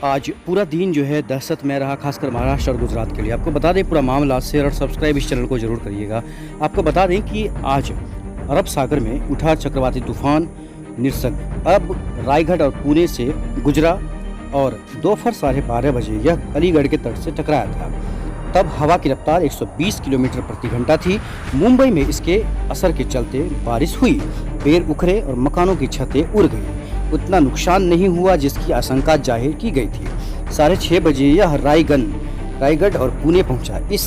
आज पूरा दिन जो है दहशत में रहा, खासकर महाराष्ट्र और गुजरात के लिए। आपको बता दें पूरा मामला, शेयर और सब्सक्राइब इस चैनल को ज़रूर करिएगा। आपको बता दें कि आज अरब सागर में उठा चक्रवाती तूफान निसर्ग अब रायगढ़ और पुणे से गुजरा और दोपहर 12:30 बजे यह अलीगढ़ के तट से टकराया था। तब हवा की रफ्तार 120 किलोमीटर प्रति घंटा थी। मुंबई में इसके असर के चलते बारिश हुई, पेड़ उखड़े और मकानों की छतें उड़ गई। उतना नुकसान नहीं हुआ जिसकी आशंका जाहिर की गई थी। 6:30 बजे यह रायगढ़ और पुणे पहुंचा। इस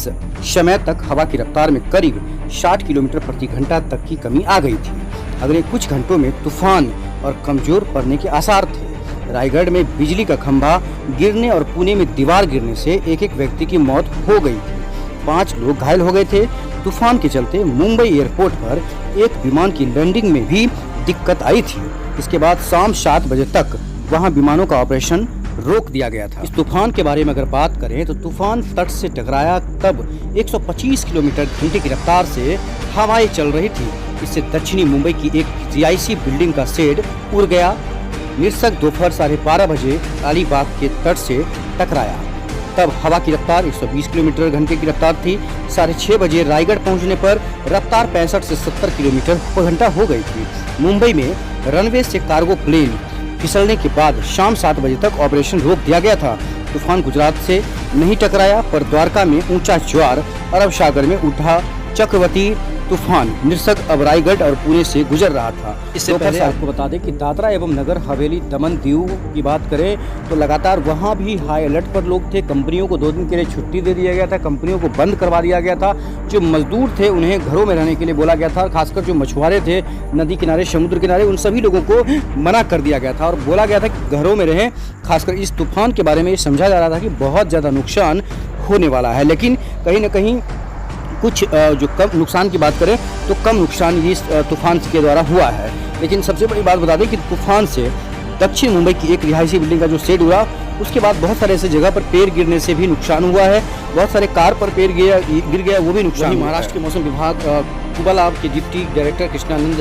समय तक हवा की रफ्तार में करीब 60 किलोमीटर प्रति घंटा तक की कमी आ गई थी। अगले कुछ घंटों में तूफान और कमजोर पड़ने के आसार थे। रायगढ़ में बिजली का खंभा गिरने और पुणे में दीवार गिरने से एक व्यक्ति की मौत हो गई थी। 5 लोग घायल हो गए थे। तूफान के चलते मुंबई एयरपोर्ट पर एक विमान की लैंडिंग में भी दिक्कत आई थी। इसके बाद शाम 7 बजे तक वहां विमानों का ऑपरेशन रोक दिया गया था। इस तूफान के बारे में अगर बात करें तो तूफान तट से टकराया तब 125 किलोमीटर घंटे की रफ्तार से हवाएं चल रही थी। इससे दक्षिणी मुंबई की एक रिहायशी बिल्डिंग का शेड उड़ गया। निसर्ग दोपहर 12:30 बजे अलीबाग के तट से टकराया। तब हवा की रफ्तार 120 किलोमीटर घंटे की रफ्तार थी। 6:30 बजे रायगढ़ पहुंचने पर रफ्तार 65 से 70 किलोमीटर घंटा हो गई थी। मुंबई में रनवे से कार्गो प्लेन फिसलने के बाद शाम 7 बजे तक ऑपरेशन रोक दिया गया था। तूफान गुजरात से नहीं टकराया, पर द्वारका में ऊंचा ज्वार, अरब सागर में उठा चक्रवाती तूफान निसर्ग अब रायगढ़ और पुणे से गुजर रहा था। इससे पहले आपको बता दें कि दादरा एवं नगर हवेली, दमन दीव की बात करें तो लगातार वहां भी हाई अलर्ट पर लोग थे। कंपनियों को 2 दिन के लिए छुट्टी दे दिया गया था, कंपनियों को बंद करवा दिया गया था। जो मजदूर थे उन्हें घरों में रहने के लिए बोला गया था। खासकर जो मछुआरे थे नदी किनारे, समुद्र किनारे, उन सभी लोगों को मना कर दिया गया था और बोला गया था कि घरों में रहें। खासकर इस तूफान के बारे में ये समझा जा रहा था कि बहुत ज़्यादा नुकसान होने वाला है, लेकिन कहीं ना कहीं कुछ जो कम नुकसान की बात करें तो कम नुकसान इस तूफान के द्वारा हुआ है। लेकिन सबसे बड़ी बात बता दें कि तूफान से दक्षिण मुंबई की एक रिहायशी बिल्डिंग का जो शेड उड़ा, उसके बाद बहुत सारे ऐसे जगह पर पेड़ गिरने से भी नुकसान हुआ है। बहुत सारे कार पर पेड़ गिर गया, वो भी नुकसान। महाराष्ट्र के मौसम विभाग कुबलाब के डिप्टी डायरेक्टर कृष्णानंद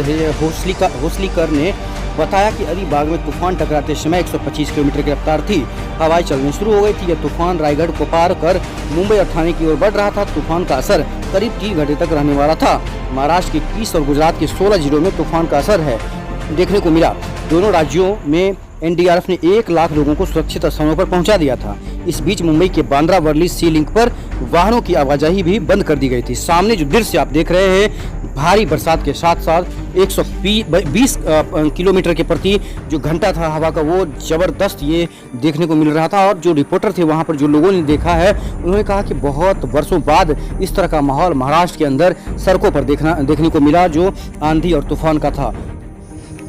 होसलीकर ने बताया कि अलीबाग में तूफान टकराते समय 125 किलोमीटर की रफ्तार थी। हवाएं चलनी शुरू हो गई थी। यह तूफान रायगढ़ को पार कर मुंबई और ठाणे की ओर बढ़ रहा था। तूफान का असर करीब 3 घंटे तक रहने वाला था। महाराष्ट्र के 30 और गुजरात के 16 जिलों में तूफान का असर देखने को मिला। दोनों राज्यों में एनडीआरएफ ने 1 लाख लोगों को सुरक्षित स्थानों पर पहुंचा दिया था। इस बीच मुंबई के बांद्रा वर्ली सी लिंक पर वाहनों की आवाजाही भी बंद कर दी गई थी। सामने जो दृश्य आप देख रहे हैं, भारी बरसात के साथ साथ 120 किलोमीटर के प्रति जो घंटा था हवा का, वो जबरदस्त ये देखने को मिल रहा था। और जो रिपोर्टर थे वहाँ पर, जो लोगों ने देखा है, उन्होंने कहा कि बहुत वर्षों बाद इस तरह का माहौल महाराष्ट्र के अंदर सड़कों पर देखने को मिला, जो आंधी और तूफान का था।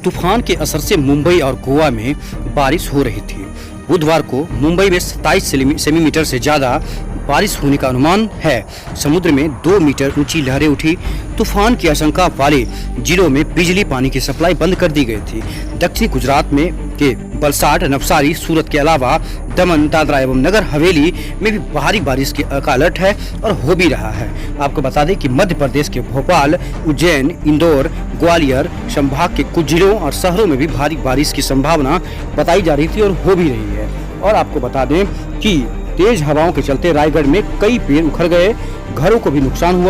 तूफान के असर से मुंबई और गोवा में बारिश हो रही थी। बुधवार को मुंबई में 27 सेंटीमीटर से ज़्यादा बारिश होने का अनुमान है। समुद्र में 2 मीटर ऊंची लहरें उठी। तूफान की आशंका वाले जिलों में बिजली पानी की सप्लाई बंद कर दी गई थी। दक्षिणी गुजरात में के वलसाड, नवसारी, सूरत के अलावा दमन, दादरा एवं नगर हवेली में भी भारी बारिश का अलर्ट है और हो भी रहा है। आपको बता दें कि मध्य प्रदेश के भोपाल, उज्जैन, इंदौर, ग्वालियर संभाग के कुछ जिलों और शहरों में भी भारी बारिश की संभावना बताई जा रही थी और हो भी रही है। और आपको बता दें कि तेज हवाओं के चलते रायगढ़ में कई पेड़ उखड़ गए, घरों को भी नुकसान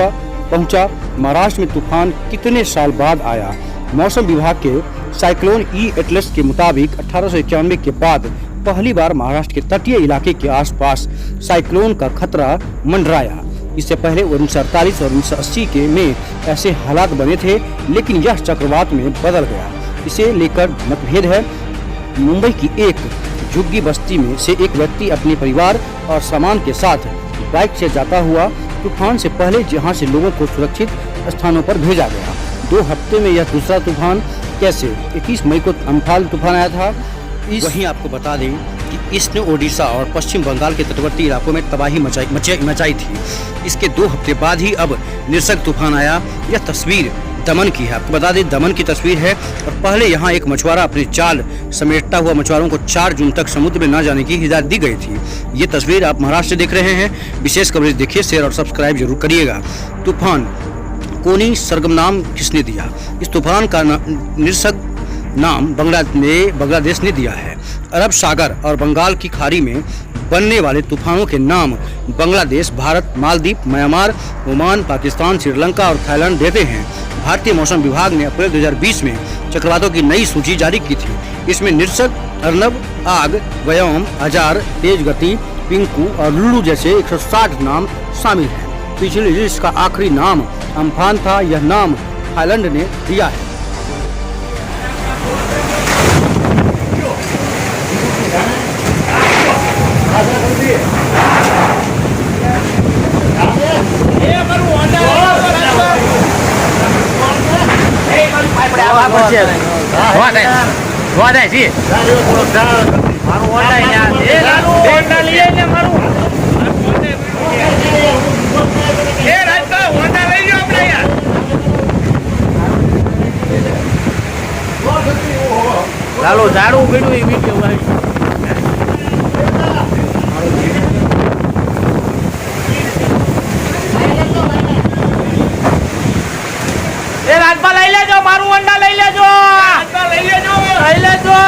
पहुंचा। महाराष्ट्र में तूफान कितने साल बाद आया? मौसम विभाग के साइक्लोन ई एटलस के मुताबिक 1891 के बाद पहली बार महाराष्ट्र के तटीय इलाके के आसपास साइक्लोन का खतरा मंडराया। इससे पहले 1948 और 1980 के में ऐसे हालात बने थे, लेकिन यह चक्रवात में बदल गया। इसे लेकर मतभेद है। मुंबई की एक झुग्गी बस्ती में से एक व्यक्ति अपने परिवार और सामान के साथ बाइक से जाता हुआ तूफान से पहले जहां से लोगों को सुरक्षित स्थानों पर भेजा गया। 2 हफ्ते में यह दूसरा तूफान कैसे? 21 मई को अम्फान तूफान आया था। वहीं आपको बता दें कि इसने ओडिशा और पश्चिम बंगाल के तटवर्ती इलाकों में तबाही मचाई थी। इसके 2 हफ्ते बाद ही अब निसर्ग तूफान आया। यह तस्वीर दमन की है। आपको बता दें दमन की तस्वीर है। और पहले यहाँ एक मछुआरा अपनी जाल समेटता हुआ मछुआरों को 4 जून तक समुद्र में न जाने की हिदायत दी गई थी। ये तस्वीर आप महाराष्ट्र से देख रहे हैं। विशेष कवरेज देखिए, शेयर और सब्सक्राइब जरूर करिएगा। तूफान कोनी सरगम नाम किसने दिया? इस तूफान का निसर्ग नाम बांग्लादेश ने दिया है। अरब सागर और बंगाल की खाड़ी में बनने वाले तूफानों के नाम बांग्लादेश, भारत, मालदीव, म्यांमार, ओमान, पाकिस्तान, श्रीलंका और थाईलैंड देते हैं। भारतीय मौसम विभाग ने अप्रैल 2020 में चक्रवातों की नई सूची जारी की थी। इसमें निरसक, अर्नब, आग, व्योम, हजार, तेज गति, पिंकू और लुल्लू जैसे 160 नाम शामिल हैं। पिछली लिस्ट का आखिरी नाम अम्फान था। यह नाम थाईलैंड ने दिया है। ચાલો ઝાડું પીડું એ વીડિયો ભાઈ એ રાજભા લઈ લેજો, મારું અંડા લઈ લેજો, લઈ લેજો